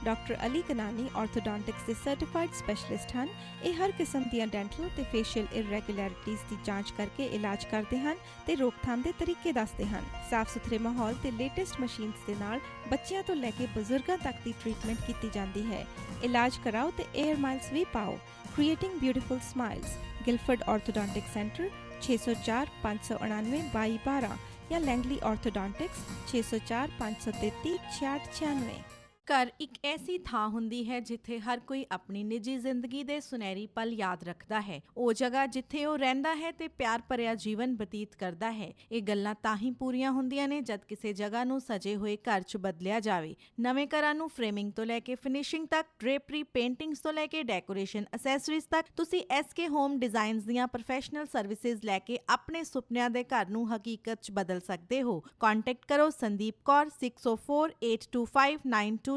Doctor Ali ਕਨਾਨੀ ਆਰਥੋਡੋਂਟਿਕਸ ਦੇ certified specialist ਹਨ। ਇਹ ਹਰ ਕਿਸਮ ਦੀਆਂ ਡੈਂਟਲ ਤੇ ਫੇਸ਼ੀਅਲ ਇਰੈਗੂਲੈਰਿਟੀਜ਼ ਦੀ ਜਾਂਚ ਕਰਕੇ ਇਲਾਜ ਕਰਦੇ ਹਨ ਤੇ ਰੋਕਥਾਮ ਦੇ ਤਰੀਕੇ ਦੱਸਦੇ ਹਨ। ਸਾਫ਼ ਸੁਥਰੇ ਮਾਹੌਲ ਤੇ ਲੇਟੈਸਟ ਮਸ਼ੀਨਸ ਦੇ ਨਾਲ ਬੱਚਿਆਂ ਤੋਂ ਲੈ ਕੇ ਬਜ਼ੁਰਗਾਂ ਤੱਕ ਦੀ ਟ੍ਰੀਟਮੈਂਟ ਕੀਤੀ ਜਾਂਦੀ ਹੈ। ਇਲਾਜ ਕਰਾਓ ਤੇ 에ਅਰ ਮਾਈਲਸ ਵੀ ਪਾਓ। Creating beautiful smiles, Guildford orthodontic centre 604 599 2212 ਜਾਂ ਲੈਂਗਲੀ ਆਰਥੋਡੋਂਟਿਕਸ 604 533 6696। ਘਰ ਇੱਕ ਐਸੀ ਥਾਂ ਹੁੰਦੀ ਹੈ ਜਿੱਥੇ ਹਰ ਕੋਈ ਆਪਣੀ ਨਿੱਜੀ ਜ਼ਿੰਦਗੀ ਦੇ ਸੁਨਹਿਰੀ ਪਲ ਯਾਦ ਰੱਖਦਾ ਹੈ। ਉਹ ਜਗ੍ਹਾ ਜਿੱਥੇ ਉਹ ਰਹਿੰਦਾ ਹੈ ਤੇ ਪਿਆਰ ਭਰਿਆ ਜੀਵਨ ਬਤੀਤ ਕਰਦਾ ਹੈ। ਇਹ ਗੱਲਾਂ ਤਾਂ ਹੀ ਪੂਰੀਆਂ ਹੁੰਦੀਆਂ ਨੇ ਜਦ ਕਿਸੇ ਜਗ੍ਹਾ ਨੂੰ ਸਜੇ ਹੋਏ ਘਰ 'ਚ ਬਦਲਿਆ ਜਾਵੇ। ਨਵੇਂ ਘਰਾਂ ਨੂੰ ਫਰੇਮਿੰਗ ਤੋਂ ਲੈ ਕੇ ਫਿਨਿਸ਼ਿੰਗ ਤੱਕ, ਡ੍ਰੇਪਰੀ, ਪੇਂਟਿੰਗਸ ਤੋਂ ਲੈ ਕੇ ਡੈਕੋਰੇਸ਼ਨ ਐਸੈਸਰੀਜ਼ ਤੱਕ, ਤੁਸੀਂ SK ਹੋਮ ਡਿਜ਼ਾਈਨਸ ਦੀਆਂ ਪ੍ਰੋਫੈਸ਼ਨਲ ਸਰਵਿਸਿਜ਼ ਲੈ ਕੇ ਆਪਣੇ ਸੁਪਨਿਆਂ ਦੇ ਘਰ ਨੂੰ ਹਕੀਕਤ 'ਚ ਬਦਲ ਸਕਦੇ ਹੋ। ਕੰਟੈਕਟ ਕਰੋ Sandeep Kaur 6048259295।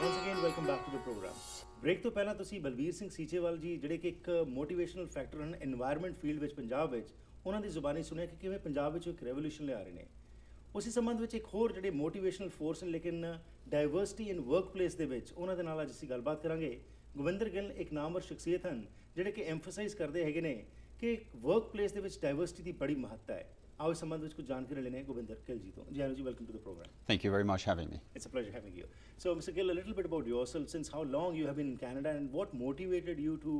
Once again, welcome back to the program. Break ਤੋਂ ਪਹਿਲਾਂ ਤੁਸੀਂ ਬਲਵੀਰ ਸਿੰਘ ਸੀਚੇਵਾਲ ਜੀ ਜਿਹੜੇ ਕਿ ਇੱਕ ਮੋਟੀਵੇਸ਼ਨਲ ਫੈਕਟਰ ਹਨ এনवायरमेंट ਫੀਲਡ ਵਿੱਚ ਪੰਜਾਬ ਵਿੱਚ, ਉਹਨਾਂ ਦੀ ਜ਼ੁਬਾਨੀ ਸੁਣਿਆ ਕਿ ਕਿਵੇਂ ਪੰਜਾਬ ਵਿੱਚ ਇੱਕ ਰੈਵੋਲੂਸ਼ਨ ਲਿਆ ਰਹੇ ਨੇ। ਉਸੇ ਸੰਬੰਧ ਵਿੱਚ ਇੱਕ ਹੋਰ ਜਿਹੜੇ ਮੋਟੀਵੇਸ਼ਨਲ ਫੋਰਸ ਨੇ ਲੇਕਿਨ ਡਾਈਵਰਸਿਟੀ ਇਨ ਵਰਕਪਲੇਸ ਦੇ ਵਿੱਚ, ਉਹਨਾਂ ਦੇ ਨਾਲ ਅੱਜ ਅਸੀਂ ਗੱਲਬਾਤ ਕਰਾਂਗੇ। ਗੋਬਿੰਦਰ ਗਿੱਲ ਇੱਕ ਨਾਮਵਰ ਸ਼ਖਸੀਅਤ ਹਨ ਜਿਹੜੇ ਕਿ ਐਮਫਸਾਈਜ਼ ਕਰਦੇ ਹੈਗੇ ਨੇ ਕਿ ਵਰਕਪਲੇਸ ਦੇ ਵਿੱਚ ਡਾਈਵਰਸਿਟੀ ਦੀ ਬੜੀ ਮਹੱਤਤਾ ਹੈ। आओ इस संबंध में कुछ जानकारी लेने गोविंदर गिल जी तो। जी welcome to the programme. Thank you very much for having me. It's a pleasure having you. So Mr. Gill, a little bit about yourself. Since how long you have been in Canada and what motivated you to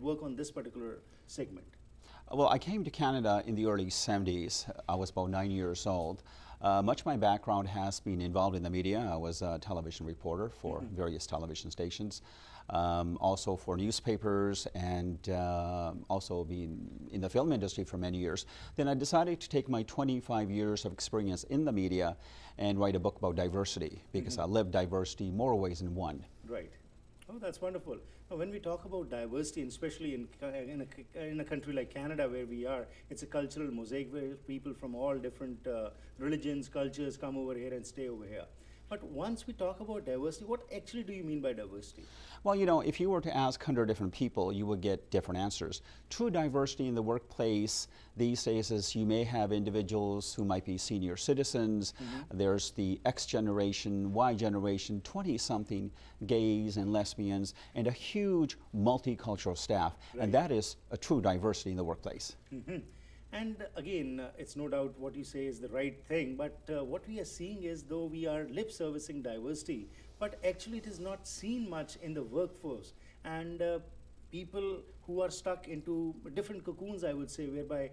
work on this particular segment? Well, I came to Canada in the early 70s. I was about 9 years old. Much of my background has been involved in the media. I was a television reporter for various television stations, also for newspapers, and also been in the film industry for many years. Then I decided to take my 25 years of experience in the media and write a book about diversity, because I live diversity more ways than one. Right. Oh, that's wonderful. Now, when we talk about diversity, and especially in a country like Canada where we are, it's a cultural mosaic where people from all different religions, cultures come over here and stay over here. But once we talk about diversity, what actually do you mean by diversity? Well, you know, if you were to ask 100 different people, you would get different answers. True diversity in the workplace these days is you may have individuals who might be senior citizens. There's the X generation, Y generation, 20-something gays and lesbians, and a huge multicultural staff. Right. And that is a true diversity in the workplace. And again, it's no doubt what you say is the right thing, but what we are seeing is though we are lip servicing diversity, but actually it is not seen much in the workforce. And people who are stuck into different cocoons, I would say, whereby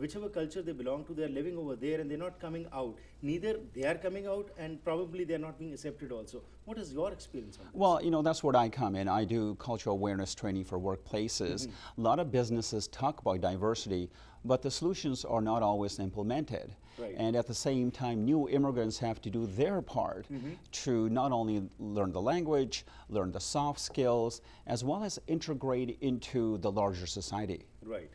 whichever culture they belong to, they're living over there and they're not coming out. Neither they are coming out and probably they're not being accepted also. What is your experience on this? Well, you know, that's where I come in. I do cultural awareness training for workplaces. A lot of businesses talk about diversity, but the solutions are not always implemented. Right. And at the same time, new immigrants have to do their part to not only learn the language, learn the soft skills, as well as integrate into the larger society. Right.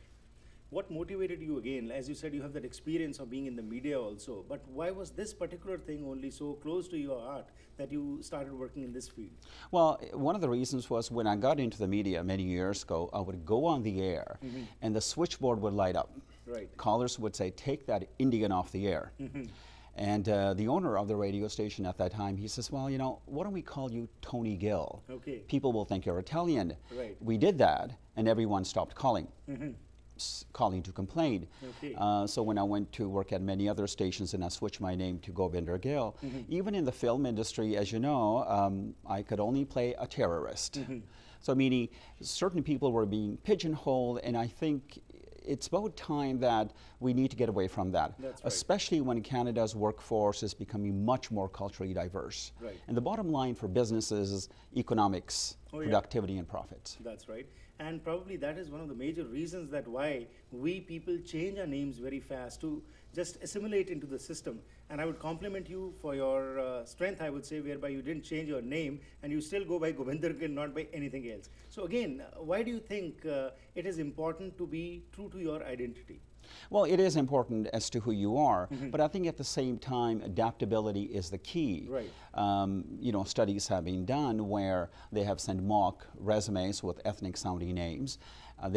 What motivated you again? As you said, you have that experience of being in the media also, but why was this particular thing only so close to your heart that you started working in this field? Well, one of the reasons was when I got into the media many years ago, I would go on the air and the switchboard would light up. Right. Callers would say, "Take that Indian off the air." And the owner of the radio station at that time, he says, "Well, you know, why don't we call you Tony Gill? Okay. People will think you're Italian." Right. We did that, and everyone stopped calling. Calling to complain. Okay. So when I went to work at many other stations and I switched my name to Govinder Gill, even in the film industry, as you know, I could only play a terrorist. So meaning certain people were being pigeonholed, and I think it's about time that we need to get away from that. That's right. Especially when Canada's workforce is becoming much more culturally diverse. Right. And the bottom line for businesses is economics, productivity and profits. That's right. And probably that is one of the major reasons that why we people change our names very fast to just assimilate into the system. And I would compliment you for your strength, I would say, whereby you didn't change your name and you still go by Govinder Gill, not by anything else. So again, why do you think it is important to be true to your identity? Well, it is important as to who you are, but I think at the same time, adaptability is the key. Right. You know, studies have been done where they have sent mock resumes with ethnic sounding names.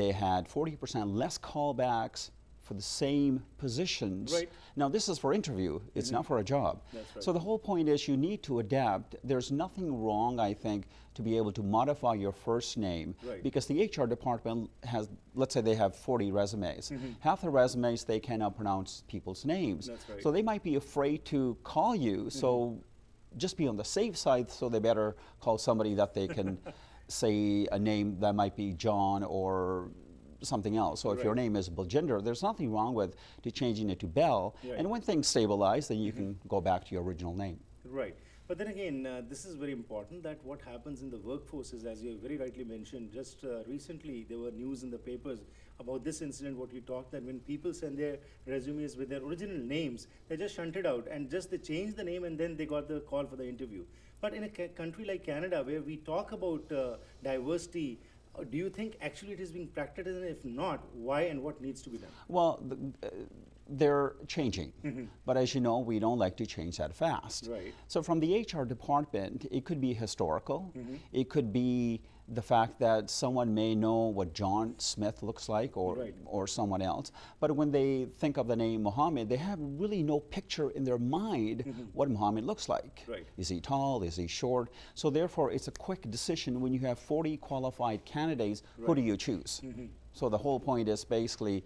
They had 40% less callbacks, for the same positions. Right. Now, this is for interview. It's not for a job. That's right. So the whole point is you need to adapt. There's nothing wrong, I think, to be able to modify your first name. Right. Because the HR department has, let's say they have 40 resumes. Half the resumes, they cannot pronounce people's names. That's right. So they might be afraid to call you. So just be on the safe side, so they better call somebody that they can say a name that might be John or something else. So if your Right. name is Baljinder, there's nothing wrong with changing it to Bell. Right. And when things stabilize, then you can go back to your original name. Right. But then again, this is very important that what happens in the workforce is, as you very rightly mentioned, just recently there were news in the papers about this incident, what you talked, that when people send their resumes with their original names, they just shunted out and just they changed the name and then they got the call for the interview. But in a country like Canada, where we talk about diversity, do you think actually it is being practiced, and if not, why and what needs to be done? Well, they're changing. But as you know, we don't like to change that fast. Right. So from the HR department, it could be historical. It could be the fact that someone may know what John Smith looks like, or, Right. or someone else. But when they think of the name Muhammad, they have really no picture in their mind what Muhammad looks like. Right. Is he tall? Is he short? So therefore, it's a quick decision. When you have 40 qualified candidates, who do you choose? So the whole point is basically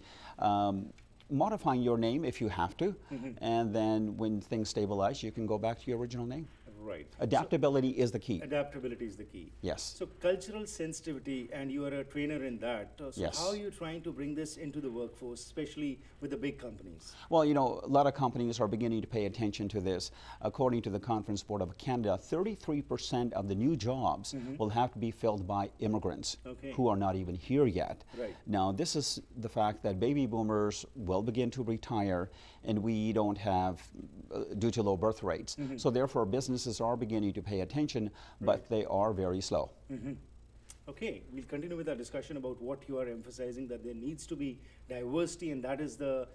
modifying your name if you have to, and then when things stabilize, you can go back to your original name. Right. Adaptability is the key. Adaptability is the key. Yes. So cultural sensitivity, and you are a trainer in that. So Yes. how are you trying to bring this into the workforce, especially with the big companies? Well, you know, a lot of companies are beginning to pay attention to this. According to the Conference Board of Canada, 33% of the new jobs will have to be filled by immigrants Okay. who are not even here yet. Right. Now, this is the fact that baby boomers will begin to retire, and we don't have, due to low birth rates. So therefore, businesses are beginning to pay attention, but they are very slow. Okay, we'll continue with our discussion about what you are emphasizing, that there needs to be diversity, and that is the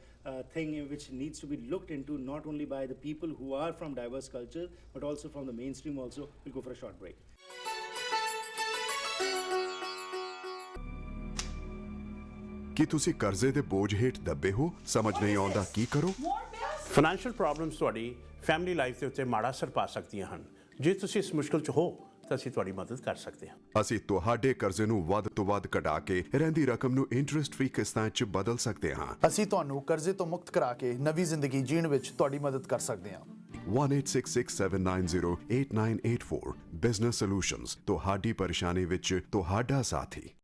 thing in which needs to be looked into not only by the people who are from diverse culture, but also from the mainstream also. We'll go for a short break. ਕੀ ਤੁਸੀਂ ਕਰਜ਼ੇ ਦੇ ਬੋਝ ਹੇਠ ਦੱਬੇ ਹੋ? ਸਮਝ ਨਹੀਂ ਆਉਂਦਾ ਕੀ ਕਰੋ? ਫਾਈਨੈਂਸ਼ੀਅਲ ਪ੍ਰੋਬਲਮਸ ਤੁਹਾਡੀ ਫੈਮਿਲੀ ਲਾਈਫ ਦੇ ਉੱਤੇ ਮਾੜਾ ਅਸਰ ਪਾ ਸਕਦੀਆਂ ਹਨ। ਜੇ ਤੁਸੀਂ ਇਸ ਮੁਸ਼ਕਲ 'ਚ ਹੋ ਤਾਂ ਅਸੀਂ ਤੁਹਾਡੀ ਮਦਦ ਕਰ ਸਕਦੇ ਹਾਂ। ਅਸੀਂ ਤੁਹਾਡੇ ਕਰਜ਼ੇ ਨੂੰ ਵੱਧ ਤੋਂ ਵੱਧ ਘਟਾ ਕੇ ਰਹਿੰਦੀ ਰਕਮ ਨੂੰ ਇੰਟਰਸਟ ਫ੍ਰੀ ਕਿਸ਼ਤਾਂ 'ਚ ਬਦਲ ਸਕਦੇ ਹਾਂ। ਅਸੀਂ ਤੁਹਾਨੂੰ ਕਰਜ਼ੇ ਤੋਂ ਮੁਕਤ ਕਰਾ ਕੇ ਨਵੀਂ ਜ਼ਿੰਦਗੀ ਜੀਣ ਵਿੱਚ ਤੁਹਾਡੀ ਮਦਦ ਕਰ ਸਕਦੇ ਹਾਂ। 1866-790-8984 ਬਿਜ਼ਨਸ ਸੋਲੂਸ਼ਨਜ਼, ਤੁਹਾਡੀ ਪਰੇਸ਼ਾਨੀ ਵਿੱਚ ਤੁਹਾਡਾ ਸਾਥੀ।